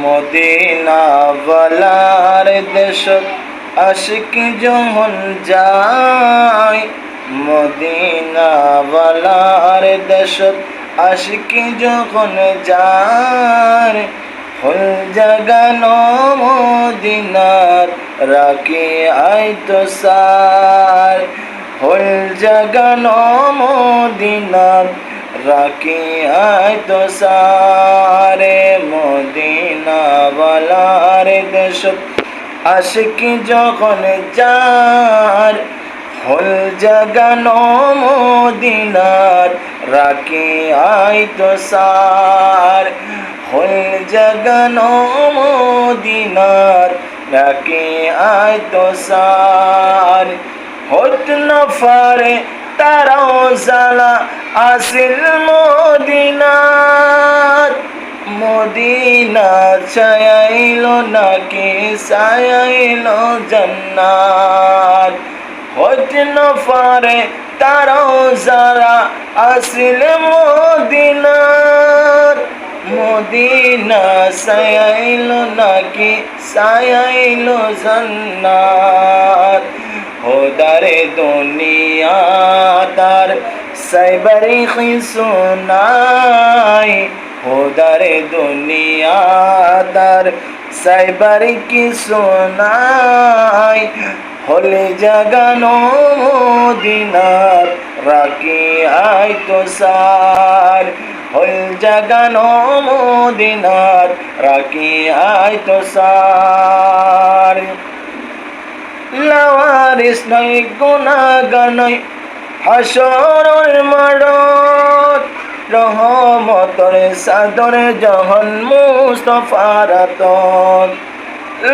Medina ওয়ালার দেশত আশিকি যখন যায়, মদিনা ওয়ালার দেশত আশিকি যখন যায়, ফুল জাগানো মদিনার রাখি আইতো সার, ফুল জাগানো মদিনার রাখি আইতো সারে। মদিনা ওয়ালার দেশত আশিকি যখন যার, ফুল জাগানো মদিনার রাখি আইতো সার, ফুল জাগানো মদিনার রাখি আইতো সার। হত না পারে তারাও জ্বালা আসিল মদিনার, মদিনা ছায়াইল নাকি ছায়াইল জান্নাত। হতে না পারে তারাও যারা আসিল মদিনার, মদিনা ছায়াইল নাকি ছায়াইল জান্নাত। হোদারে দুনিয়া তার সাইবারি খিসুনাই, হোদারে দুনিয়া তার সাইবারি কিসুনাই। হলে জাগানো মদিনার রাখি আইতো সার, হল জাগানো মদিনার রাখি আইতো সার। লাওয়ারিস নাই গুনাহগার নাই হাসরের মাঠত, রহমতের চাদর যখন মুস্তাফার হাতত।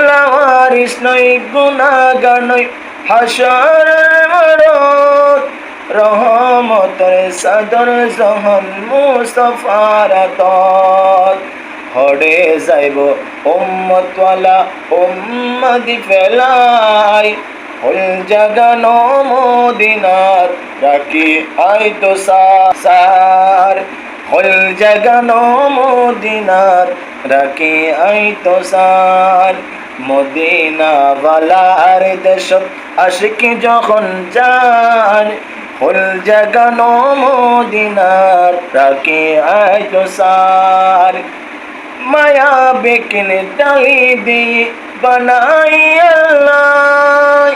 লাওয়ারিস নাই গুনাহগার নাই হাসরের মাঠত, রহমতের চাদর যখন মুস্তাফার হাতত। হরে যাইব উম্মতওয়ালা উম্মতি ফেলাই, ফুল জাগানো মদিনার রাখি আইতো সার, ফুল জাগানো মদিনার রাখি আইতো সার। মদিনা ওয়ালার দেশত আশিকি যখন যান, ফুল জাগানো মদিনার রাখি আইতো সার। মায়া বেকিনে ডালি দিয়ে বানাই আল্লাহ,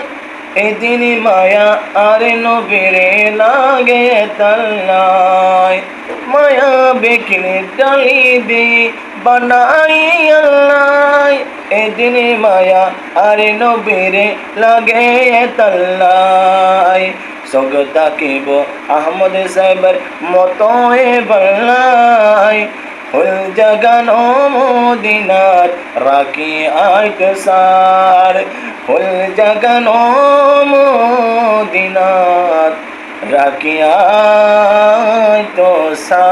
এদিন মায়া আর নবীরে লাগে তাল্লাই। মায়া বেকিনে ডালি দিয়ে বানাই আল্লাহ, এদিন মায়া আর নবীরে লাগে তাল্লাই। সগতা কিব আহমদ সাহেবের মতো এ বল্লাই, ফুল জাগানো মদিনার রাখি আইতো সার, ফুল জাগানো মদিনার রাখি আইতো সার।